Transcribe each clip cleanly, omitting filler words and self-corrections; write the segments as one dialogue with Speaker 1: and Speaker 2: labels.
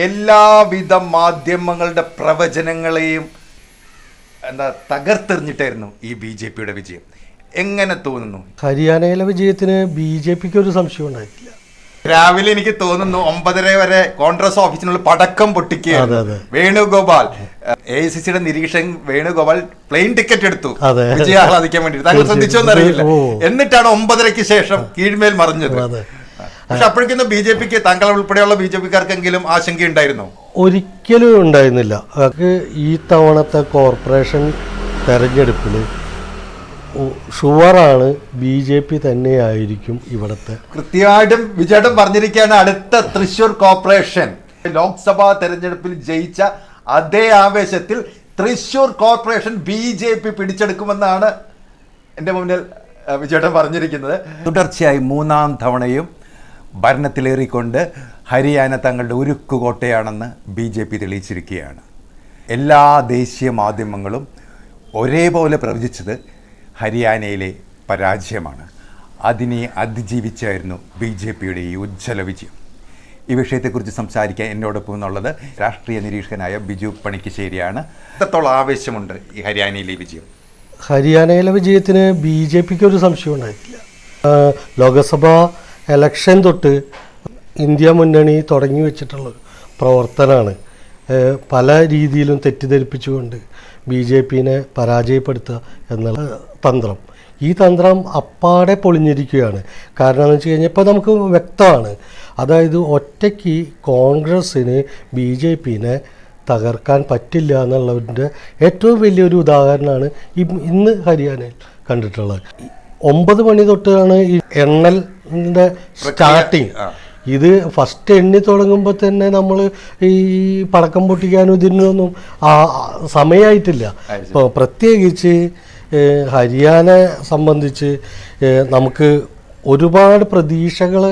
Speaker 1: എല്ലാവിധ മാധ്യമങ്ങളുടെ പ്രവചനങ്ങളെയും തകർത്തെറിഞ്ഞിട്ടായിരുന്നു ഈ BJP-യുടെ വിജയം. എങ്ങനെ തോന്നുന്നു?
Speaker 2: ഹരിയാനയിലെ വിജയത്തിന് BJP-ക്ക് ഒരു സംശയം ഉണ്ടായിട്ടില്ല.
Speaker 1: രാവിലെ എനിക്ക് തോന്നുന്നു 9:30 വരെ കോൺഗ്രസ് ഓഫീസിനുള്ള പടക്കം പൊട്ടിക്കുകയായിരുന്നു വേണുഗോപാൽ. AICC-യുടെ നിരീക്ഷകൻ വേണുഗോപാൽ പ്ലെയിൻ ടിക്കറ്റ് എടുത്തു വിജയം ആഹ്ലാദിക്കാൻ വേണ്ടി. താങ്കൾ ശ്രദ്ധിച്ചോന്നറിയില്ല. എന്നിട്ടാണ് 9:30-ക്ക് ശേഷം കീഴ്മേൽ മറിഞ്ഞത്. പക്ഷെ അപ്പോഴേക്കും BJP-ക്ക് താങ്കൾ ഉൾപ്പെടെയുള്ള BJP-ക്കാർക്കെങ്കിലും ആശങ്കയുണ്ടായിരുന്നോ?
Speaker 2: ഒരിക്കലും ഉണ്ടായിരുന്നില്ല. ഈ തവണത്തെ കോർപ്പറേഷൻ തെരഞ്ഞെടുപ്പിൽ ഷുവറാണ് BJP തന്നെയായിരിക്കും ഇവിടുത്തെ.
Speaker 1: കൃത്യമായിട്ടും വിജയേട്ടൻ പറഞ്ഞിരിക്കുകയാണ്. അടുത്ത തൃശ്ശൂർ കോർപ്പറേഷൻ ലോക്സഭാ തെരഞ്ഞെടുപ്പിൽ ജയിച്ച അതേ ആവേശത്തിൽ തൃശ്ശൂർ കോർപ്പറേഷൻ BJP പിടിച്ചെടുക്കുമെന്നാണ് എൻ്റെ മുന്നിൽ വിജയേട്ടൻ പറഞ്ഞിരിക്കുന്നത്. തുടർച്ചയായി 3-ാം തവണയും ഭരണത്തിലേറിക്കൊണ്ട് ഹരിയാന തങ്ങളുടെ ഉരുക്കുകോട്ടയാണെന്ന് BJP തെളിയിച്ചിരിക്കുകയാണ്. എല്ലാ ദേശീയ മാധ്യമങ്ങളും ഒരേപോലെ പ്രവചിച്ചത് ഹരിയാനയിലെ പരാജയമാണ്. അതിനെ അതിജീവിച്ചായിരുന്നു BJP-യുടെ ഈ ഉജ്ജ്വല വിജയം. ഈ വിഷയത്തെക്കുറിച്ച് സംസാരിക്കാൻ എന്നോടൊപ്പം എന്നുള്ളത് രാഷ്ട്രീയ നിരീക്ഷകനായ ബിജു പണിക്കശ്ശേരിയാണ്. എത്രത്തോളം ആവേശമുണ്ട് ഈ ഹരിയാനയിലെ വിജയം?
Speaker 2: ഹരിയാനയിലെ വിജയത്തിന് BJP-ക്ക് ഒരു സംശയം ഉണ്ടായിട്ടില്ല. ലോകസഭാ എലക്ഷൻ തൊട്ട് ഇന്ത്യ മുന്നണി തുടങ്ങി വെച്ചിട്ടുള്ള പ്രവർത്തനമാണ് പല രീതിയിലും തെറ്റിദ്ധരിപ്പിച്ചുകൊണ്ട് BJP-നെ പരാജയപ്പെടുത്തുക എന്നുള്ള തന്ത്രം. ഈ തന്ത്രം അപ്പാടെ പൊളിഞ്ഞിരിക്കുകയാണ്. കാരണം എന്ന് വെച്ച് കഴിഞ്ഞാൽ ഇപ്പോൾ നമുക്ക് വ്യക്തമാണ്. അതായത് ഒറ്റയ്ക്ക് കോൺഗ്രസ്സിന് BJP-നെ തകർക്കാൻ പറ്റില്ല എന്നുള്ളതിൻ്റെ ഏറ്റവും വലിയൊരു ഉദാഹരണമാണ് ഇന്ന് ഹരിയാനയിൽ കണ്ടിട്ടുള്ളത്. 9 മണി തൊട്ടാണ് ഈ എണ്ണലിൻ്റെ സ്റ്റാർട്ടിങ്. ഇത് ഫസ്റ്റ് എണ്ണി തുടങ്ങുമ്പോൾ തന്നെ നമ്മൾ ഈ പടക്കം പൊട്ടിക്കാനും ഇതിനൊന്നും സമയമായിട്ടില്ല. ഇപ്പോൾ പ്രത്യേകിച്ച് ഹരിയാന സംബന്ധിച്ച് നമുക്ക് ഒരുപാട് പ്രതീക്ഷകൾ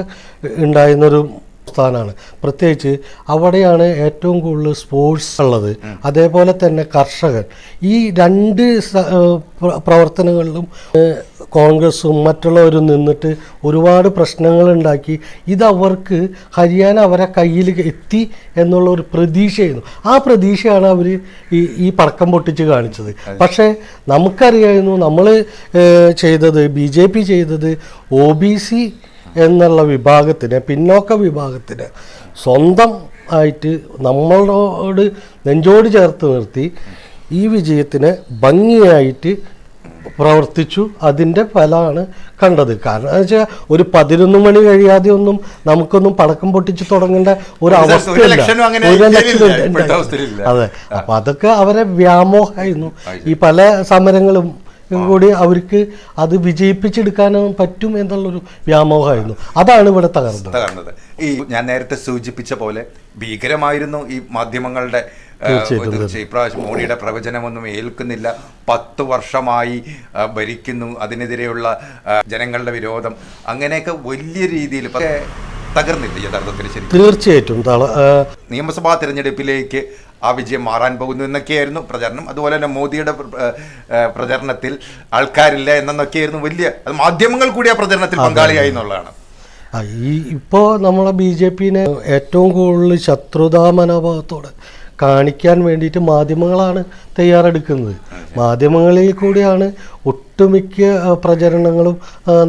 Speaker 2: ഉണ്ടായിരുന്നൊരു സ്ഥാനമാണ്. പ്രത്യേകിച്ച് അവിടെയാണ് ഏറ്റവും കൂടുതൽ സ്പോർട്സ് ഉള്ളത്. അതേപോലെ തന്നെ കർഷകർ. ഈ രണ്ട് പ്രവർത്തനങ്ങളിലും കോൺഗ്രസും മറ്റുള്ളവരും നിന്നിട്ട് ഒരുപാട് പ്രശ്നങ്ങളുണ്ടാക്കി. ഇതവർക്ക് ഹരിയാന അവരെ കയ്യിൽ എത്തി എന്നുള്ള ഒരു പ്രതീക്ഷയായിരുന്നു. ആ പ്രതീക്ഷയാണ് അവർ ഈ പടക്കം പൊട്ടിച്ച് കാണിച്ചത്. പക്ഷേ നമുക്കറിയായിരുന്നു നമ്മൾ ചെയ്തത്, BJP ചെയ്തത് OBC എന്നുള്ള വിഭാഗത്തിന്, പിന്നോക്ക വിഭാഗത്തിന് സ്വന്തം ആയിട്ട് നമ്മളോട് നെഞ്ചോട് ചേർത്ത് നിർത്തി ഈ വിജയത്തിന് ഭംഗിയായിട്ട് പ്രവർത്തിച്ചു. അതിൻ്റെ ഫലമാണ് കണ്ടത്. കാരണം എന്ന് വെച്ചാൽ ഒരു 11 മണി കഴിയാതെ ഒന്നും നമുക്കൊന്നും പടക്കം പൊട്ടിച്ച് തുടങ്ങേണ്ട ഒരു അവസ്ഥയില്ല. അതെ, അപ്പം അതൊക്കെ അവരെ വ്യാമോഹമായിരുന്നു. ഈ പല സമരങ്ങളും കൂടി അവർക്ക് അത് വിജയിപ്പിച്ചെടുക്കാനും പറ്റും എന്നുള്ളൊരു വ്യാമോഹമായിരുന്നു. അതാണ് ഇവിടെ തകർന്നത്.
Speaker 1: ഈ ഞാൻ നേരത്തെ സൂചിപ്പിച്ച പോലെ ഭീകരമായിരുന്നു ഈ മാധ്യമങ്ങളുടെ. ഇപ്രാവശ്യം മോഡിയുടെ പ്രവചനമൊന്നും ഏൽക്കുന്നില്ല. 10 വർഷമായി ഭരിക്കുന്നു, അതിനെതിരെയുള്ള ജനങ്ങളുടെ വിരോധം, അങ്ങനെയൊക്കെ വലിയ രീതിയിൽ തകർന്നില്ല യഥാർത്ഥത്തിൽ. ശരി,
Speaker 2: തീർച്ചയായിട്ടും
Speaker 1: നിയമസഭാ തിരഞ്ഞെടുപ്പിലേക്ക് ആ വിജയം മാറാൻ പോകുന്നു എന്നൊക്കെയായിരുന്നു പ്രചരണം. അതുപോലെ തന്നെ മോദിയുടെ പ്രചരണത്തിൽ ആൾക്കാരില്ല എന്നൊക്കെയായിരുന്നു വലിയ, അത് മാധ്യമങ്ങൾ കൂടി ആ പ്രചരണത്തിൽ പങ്കാളിയായി എന്നുള്ളതാണ്.
Speaker 2: ഇപ്പോൾ നമ്മളെ BJP-നെ ഏറ്റവും കൂടുതൽ ശത്രുതാ മനോഭാവത്തോടെ കാണിക്കാൻ വേണ്ടിയിട്ട് മാധ്യമങ്ങളാണ് തയ്യാറെടുക്കുന്നത്. മാധ്യമങ്ങളിൽ കൂടിയാണ് ഒട്ടുമിക്ക പ്രചരണങ്ങളും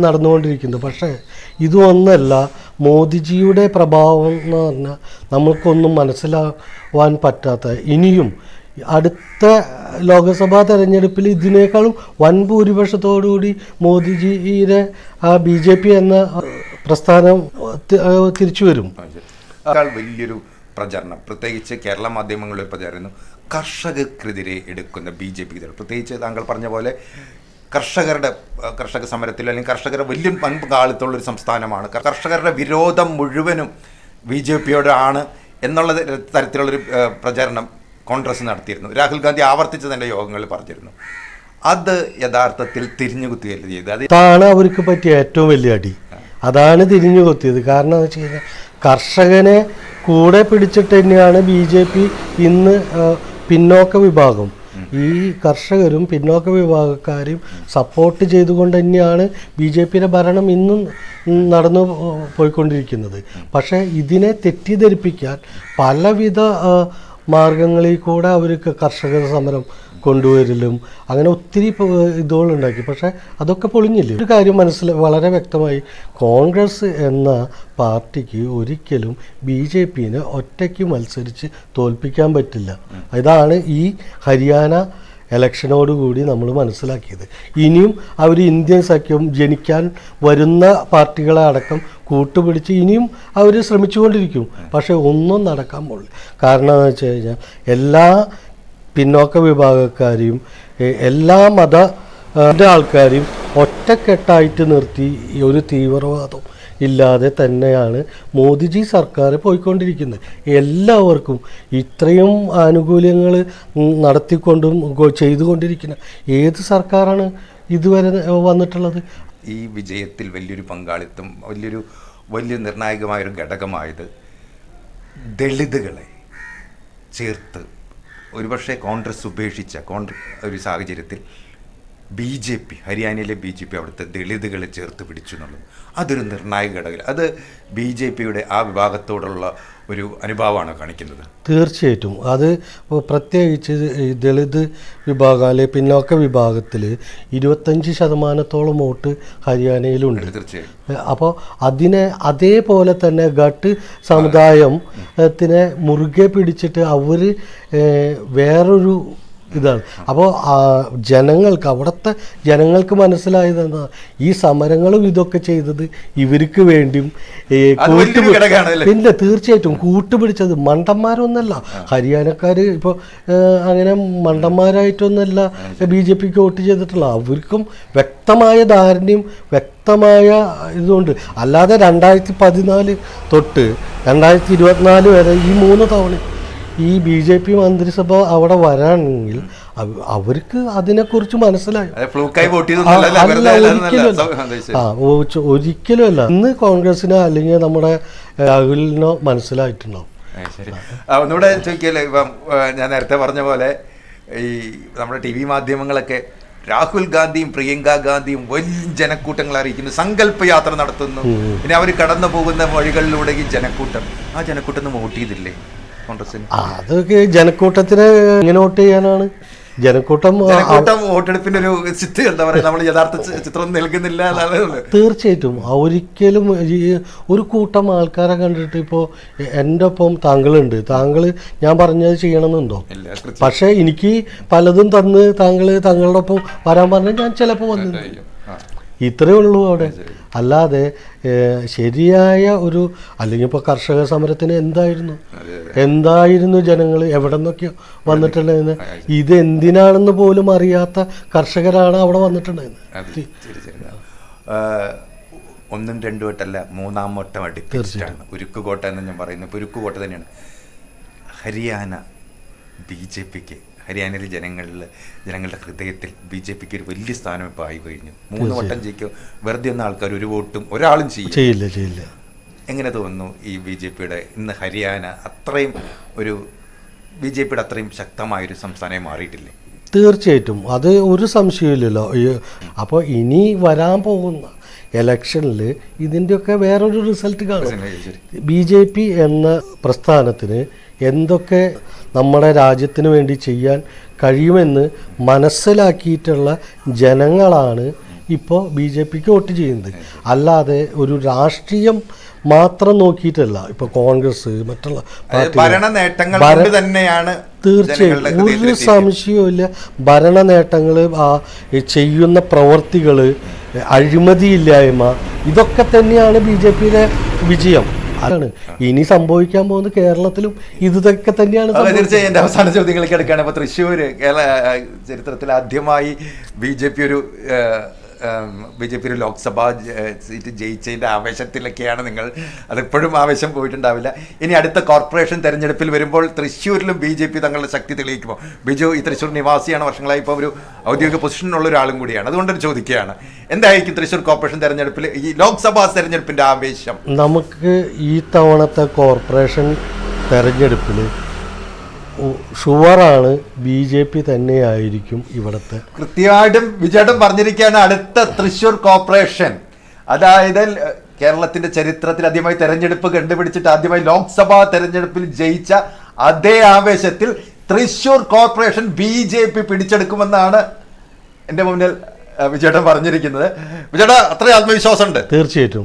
Speaker 2: നടന്നുകൊണ്ടിരിക്കുന്നത്. പക്ഷേ ഇതൊന്നല്ല മോദിജിയുടെ പ്രഭാവം എന്ന് പറഞ്ഞാൽ നമ്മൾക്കൊന്നും മനസ്സിലാവാൻ പറ്റാത്ത, ഇനിയും അടുത്ത ലോക്സഭാ തെരഞ്ഞെടുപ്പിൽ ഇതിനേക്കാളും വൻ ഭൂരിപക്ഷത്തോടുകൂടി മോദിജിയുടെ BJP എന്ന പ്രസ്ഥാനം തിരിച്ചു വരും.
Speaker 1: വലിയൊരു പ്രചരണം, പ്രത്യേകിച്ച് കേരള മാധ്യമങ്ങളിൽ പ്രചാരണം കർഷകർക്കെതിരെ എടുക്കുന്ന BJP, പ്രത്യേകിച്ച് താങ്കൾ പറഞ്ഞ പോലെ കർഷക സമരത്തിൽ അല്ലെങ്കിൽ കർഷകരുടെ വലിയ പങ്കാളിത്തമുള്ളൊരു സംസ്ഥാനമാണ്. കർഷകരുടെ വിരോധം മുഴുവനും BJP-യോടാണ് എന്നുള്ള തരത്തിലുള്ളൊരു പ്രചാരണം കോൺഗ്രസ് നടത്തിയിരുന്നു. രാഹുൽ ഗാന്ധി ആവർത്തിച്ച് തൻ്റെ യോഗങ്ങളിൽ പറഞ്ഞിരുന്നു. അത് യഥാർത്ഥത്തിൽ തിരിഞ്ഞുകുത്തുകയല്ല ചെയ്തത്.
Speaker 2: അതാണ് അവർക്ക് പറ്റിയ ഏറ്റവും വലിയ അടി. അതാണ് തിരിഞ്ഞുകുത്തിയത്. കാരണം എന്ന് വെച്ച് കഴിഞ്ഞാൽ കർഷകനെ കൂടെ പിടിച്ചിട്ട് തന്നെയാണ് BJP ഇന്ന് പിന്നോക്ക വിഭാഗം, ഈ കർഷകരും പിന്നോക്ക വിഭാഗക്കാരും സപ്പോർട്ട് ചെയ്തുകൊണ്ട് തന്നെയാണ് BJPയുടെ ഭരണം ഇന്നും നടന്നു പോയിക്കൊണ്ടിരിക്കുന്നത്. പക്ഷേ ഇതിനെ തെറ്റിദ്ധരിപ്പിക്കാൻ പലവിധ മാർഗങ്ങളിൽ കൂടെ അവർക്ക് കർഷക സമരം കൊണ്ടുവരലും അങ്ങനെ ഒത്തിരി ഇതുകളുണ്ടാക്കി. പക്ഷേ അതൊക്കെ പൊളിഞ്ഞില്ലേ. ഒരു കാര്യം വളരെ വ്യക്തമായി, കോൺഗ്രസ് എന്ന പാർട്ടിക്ക് ഒരിക്കലും BJPനെ ഒറ്റയ്ക്ക് മത്സരിച്ച് തോൽപ്പിക്കാൻ പറ്റില്ല. ഇതാണ് ഈ ഹരിയാന ഇലക്ഷനോടുകൂടി നമ്മൾ മനസ്സിലാക്കിയത്. ഇനിയും അവർ ഇന്ത്യൻ സഖ്യം ജനിക്കാൻ വരുന്ന പാർട്ടികളെ അടക്കം കൂട്ടുപിടിച്ച് ഇനിയും അവർ ശ്രമിച്ചുകൊണ്ടിരിക്കും. പക്ഷേ ഒന്നും നടക്കാൻ പോകില്ല. കാരണം എന്ന് വെച്ച് കഴിഞ്ഞാൽ എല്ലാ പിന്നോക്ക വിഭാഗക്കാരെയും എല്ലാ മത ആൾക്കാരെയും ഒറ്റക്കെട്ടായിട്ട് നിർത്തി ഒരു തീവ്രവാദം ഇല്ലാതെ തന്നെയാണ് മോദിജി സർക്കാർ പോയിക്കൊണ്ടിരിക്കുന്നത്. എല്ലാവർക്കും ഇത്രയും ആനുകൂല്യങ്ങൾ നടത്തിക്കൊണ്ടും ചെയ്തുകൊണ്ടിരിക്കുന്ന ഏത് സർക്കാരാണ് ഇതുവരെ വന്നിട്ടുള്ളത്?
Speaker 1: ഈ വിജയത്തിൽ വലിയൊരു പങ്കാളിത്തം, വലിയ നിർണായകമായൊരു ഘടകമായത് ദളിതുകളെ ചേർത്ത് ഒരുപക്ഷെ കോൺഗ്രസ് ഉപേക്ഷിച്ച ഒരു സാഹചര്യത്തിൽ BJP, ഹരിയാനയിലെ BJP അവിടുത്തെ ദളിതുകളെ ചേർത്ത് പിടിച്ചു എന്നുള്ളത് അതൊരു നിർണായക ഘടകം. അത് BJPയുടെ ആ വിഭാഗത്തോടുള്ള ഒരു അനുഭാവമാണ് കാണിക്കുന്നത്.
Speaker 2: തീർച്ചയായിട്ടും. അത് പ്രത്യേകിച്ച് ദളിത് വിഭാഗം അല്ലെങ്കിൽ പിന്നോക്ക വിഭാഗത്തിൽ 25% വോട്ട് ഹരിയാനയിലുണ്ട്.
Speaker 1: തീർച്ചയായും.
Speaker 2: അപ്പോൾ അതിനെ അതേപോലെ തന്നെ ഘട്ട് സമുദായത്തിനെ മുറുകെ പിടിച്ചിട്ട് അവർ വേറൊരു ഇതാണ്. അപ്പോൾ ജനങ്ങൾക്ക്, അവിടുത്തെ ജനങ്ങൾക്ക് മനസ്സിലായത് എന്താ, ഈ സമരങ്ങളും ഇതൊക്കെ ചെയ്തത് ഇവർക്ക് വേണ്ടിയും പിന്നെ തീർച്ചയായിട്ടും കൂട്ടുപിടിച്ചത് മണ്ടന്മാരൊന്നല്ല. ഹരിയാനക്കാർ ഇപ്പോൾ അങ്ങനെ മണ്ടന്മാരായിട്ടൊന്നല്ല BJPക്ക് വോട്ട് ചെയ്തിട്ടുള്ള. അവർക്കും വ്യക്തമായ ധാരണയും വ്യക്തമായ ഇതുകൊണ്ട്. അല്ലാതെ 2014 തൊട്ട് 2024 വരെ ഈ 3 തവണ ഈ BJP മന്ത്രിസഭ അവിടെ വരാണെങ്കിൽ അവർക്ക് അതിനെക്കുറിച്ച് മനസ്സിലായി. ഒരിക്കലും അല്ല. ഇന്ന് കോൺഗ്രസിനോ അല്ലെങ്കിൽ നമ്മുടെ രാഹുലിനോ മനസ്സിലായിട്ടുണ്ടാവും.
Speaker 1: ഒന്നുകൂടെ ചോദിക്കല്ലേ, ഇപ്പം ഞാൻ നേരത്തെ പറഞ്ഞ പോലെ ഈ നമ്മുടെ TV മാധ്യമങ്ങളൊക്കെ രാഹുൽ ഗാന്ധിയും പ്രിയങ്ക ഗാന്ധിയും വലിയ ജനക്കൂട്ടങ്ങൾ അറിയിക്കുന്നു, സങ്കല്പ യാത്ര നടത്തുന്നു. പിന്നെ അവർ കടന്നു പോകുന്ന വഴികളിലൂടെ ഈ ജനക്കൂട്ടം, ആ ജനക്കൂട്ടം വോട്ട് ചെയ്തില്ലേ കോൺഗ്രസിന്?
Speaker 2: അതൊക്കെ ജനക്കൂട്ടത്തിന് എങ്ങനെ വോട്ട് ചെയ്യാനാണ്? ജനക്കൂട്ടം
Speaker 1: വോട്ടെടുപ്പിന്റെ ഒരു എന്താ പറയുക, നമ്മൾ യഥാർത്ഥ ചിത്രം നൽകുന്നില്ല.
Speaker 2: തീർച്ചയായിട്ടും. ഒരിക്കലും ഒരു കൂട്ടം ആൾക്കാരെ കണ്ടിട്ട് ഇപ്പോൾ എൻ്റെ ഒപ്പം താങ്കളുണ്ട്, താങ്കൾ ഞാൻ പറഞ്ഞത് ചെയ്യണമെന്നുണ്ടോ? പക്ഷേ എനിക്ക് പലതും തന്ന് താങ്കളുടെ ഒപ്പം വരാൻ പറഞ്ഞാൽ ഞാൻ ചിലപ്പോൾ വന്നു. ഇത്രയേ ഉള്ളൂ അവിടെ. അല്ലാതെ ശരിയായ ഒരു, അല്ലെങ്കിൽ ഇപ്പോൾ കർഷക സമരത്തിന് എന്തായിരുന്നു ജനങ്ങൾ എവിടെ നിന്നൊക്കെ വന്നിട്ടുണ്ടായിരുന്നത്? ഇത് എന്തിനാണെന്ന് പോലും അറിയാത്ത കർഷകരാണ് അവിടെ വന്നിട്ടുണ്ടായിരുന്നത്.
Speaker 1: ഒന്നും രണ്ടു വട്ടമല്ല, 3-ാം വട്ടം അടുപ്പിച്ചിട്ടാണ് ഉരുക്കുകോട്ട എന്ന് ഞാൻ പറയുന്നത്. ഇപ്പോൾ ഉരുക്കുകോട്ട തന്നെയാണ് ഹരിയാന BJPക്ക്. ഹരിയാനയിലെ ജനങ്ങളുടെ ഹൃദയത്തിൽ BJPക്ക് ഒരു വലിയ സ്ഥാനം ഇപ്പോൾ ആയി കഴിഞ്ഞു. 3 വട്ടം ജയിക്കും. വെറുതെ ഒന്നും ആൾക്കാർ ഒരു വോട്ടും ഒരാളും ചെയ്യില്ല. എങ്ങനെ തോന്നുന്നു ഈ BJPയുടെ ഇന്ന് ഹരിയാന അത്രയും BJPയുടെ അത്രയും ശക്തമായൊരു സംസ്ഥാനമായി മാറിയിട്ടില്ലേ?
Speaker 2: തീർച്ചയായിട്ടും. അത് ഒരു സംശയമില്ലല്ലോ. അപ്പോൾ ഇനി വരാൻ പോകുന്ന ഇലക്ഷനിൽ ഇതിൻ്റെയൊക്കെ വേറൊരു റിസൾട്ട് കാണും. BJP എന്ന പ്രസ്ഥാനത്തിന് എന്തൊക്കെ നമ്മുടെ രാജ്യത്തിന് വേണ്ടി ചെയ്യാൻ കഴിയുമെന്ന് മനസ്സിലാക്കിയിട്ടുള്ള ജനങ്ങളാണ് ഇപ്പോൾ BJPക്ക് വോട്ട് ചെയ്യുന്നത്. അല്ലാതെ ഒരു രാഷ്ട്രീയം മാത്രം നോക്കിയിട്ടല്ല. ഇപ്പോൾ കോൺഗ്രസ് മറ്റുള്ള തീർച്ചയായും ഒരു സംശയവുമില്ല. ഭരണ നേട്ടങ്ങൾ, ചെയ്യുന്ന പ്രവർത്തികൾ, അഴിമതിയില്ലായ്മ, ഇതൊക്കെ തന്നെയാണ് BJPയുടെ വിജയം. അതാണ് ഇനി സംഭവിക്കാൻ പോകുന്നത്. കേരളത്തിലും ഇതൊക്കെ തന്നെയാണ്.
Speaker 1: തീർച്ചയായും. എൻ്റെ അവസാന ചോദ്യങ്ങളിലേക്ക് എടുക്കുകയാണ്. ഇപ്പോൾ തൃശ്ശൂർ കേരള ചരിത്രത്തിൽ ആദ്യമായി BJP ഒരു ലോക്സഭാ സീറ്റ് ജയിച്ചതിൻ്റെ ആവേശത്തിലൊക്കെയാണ് നിങ്ങൾ. അതിപ്പോഴും ആവേശം പോയിട്ടുണ്ടാവില്ല. ഇനി അടുത്ത കോർപ്പറേഷൻ തെരഞ്ഞെടുപ്പിൽ വരുമ്പോൾ തൃശ്ശൂരിലും BJP തങ്ങളുടെ ശക്തി തെളിയിക്കുമോ? ബിജു ഈ തൃശ്ശൂർ നിവാസിയാണ്, വർഷങ്ങളായി ഇപ്പോൾ ഒരു ഔദ്യോഗിക പൊസിഷനുള്ള ഒരാളും കൂടിയാണ്. അതുകൊണ്ടൊരു ചോദിക്കുകയാണ്, എന്തായിരിക്കും തൃശ്ശൂർ കോർപ്പറേഷൻ തെരഞ്ഞെടുപ്പിൽ ഈ ലോക്സഭാ തെരഞ്ഞെടുപ്പിൻ്റെ ആവേശം?
Speaker 2: നമുക്ക് ഈ തവണത്തെ കോർപ്പറേഷൻ തെരഞ്ഞെടുപ്പിൽ ഷുവറാണ് BJP തന്നെയായിരിക്കും ഇവിടുത്തെ.
Speaker 1: കൃത്യമായിട്ടും വിജയേട്ടൻ പറഞ്ഞിരിക്കുകയാണ് അടുത്ത തൃശ്ശൂർ കോർപ്പറേഷൻ, അതായത് കേരളത്തിന്റെ ചരിത്രത്തിൽ ആദ്യമായി തെരഞ്ഞെടുപ്പ് കണ്ടുപിടിച്ചിട്ട് ആദ്യമായി ലോക്സഭാ തെരഞ്ഞെടുപ്പിൽ ജയിച്ച അതേ ആവേശത്തിൽ തൃശ്ശൂർ കോർപ്പറേഷൻ BJP പിടിച്ചെടുക്കുമെന്നാണ് എൻ്റെ മുന്നിൽ വിജയേട്ടൻ പറഞ്ഞിരിക്കുന്നത്. വിജയേട്ട അത്ര ആത്മവിശ്വാസമുണ്ട്?
Speaker 2: തീർച്ചയായിട്ടും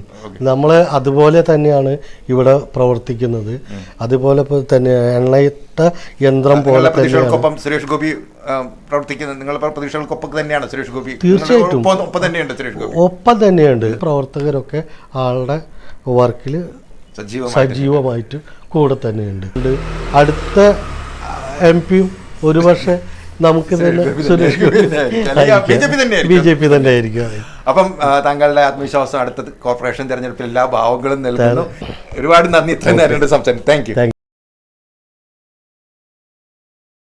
Speaker 2: നമ്മൾ അതുപോലെ തന്നെയാണ് ഇവിടെ പ്രവർത്തിക്കുന്നത്. അതുപോലെ തന്നെ എണ്ണയിട്ട യന്ത്രം പോലെ
Speaker 1: പ്രതീക്ഷകൾക്കൊപ്പം സുരേഷ് ഗോപി പ്രവർത്തിക്കുന്നത്. നിങ്ങളുടെ പ്രതീക്ഷകൾക്കൊപ്പം തന്നെയാണ് സുരേഷ് ഗോപി?
Speaker 2: തീർച്ചയായിട്ടും
Speaker 1: ഒപ്പം തന്നെയുണ്ട് സുരേഷ് ഗോപി.
Speaker 2: ഒപ്പം തന്നെയുണ്ട്. പ്രവർത്തകരൊക്കെ ആളുടെ വർക്കിൽ സജീവമായിട്ട് കൂടെ തന്നെയുണ്ട്. അടുത്ത MP ഒരുപക്ഷെ നമുക്ക് തന്നെ സുരേഷ് ഗോപി BJP തന്നെ ആയിരിക്കും.
Speaker 1: അപ്പം താങ്കളുടെ ആത്മവിശ്വാസം അടുത്ത കോർപ്പറേഷൻ തെരഞ്ഞെടുപ്പിൽ എല്ലാ ഭാവങ്ങളും നൽകുന്നു. ഒരുപാട് നന്ദി ഇത്രയും നേരം സംസാരിച്ചു. Thank you.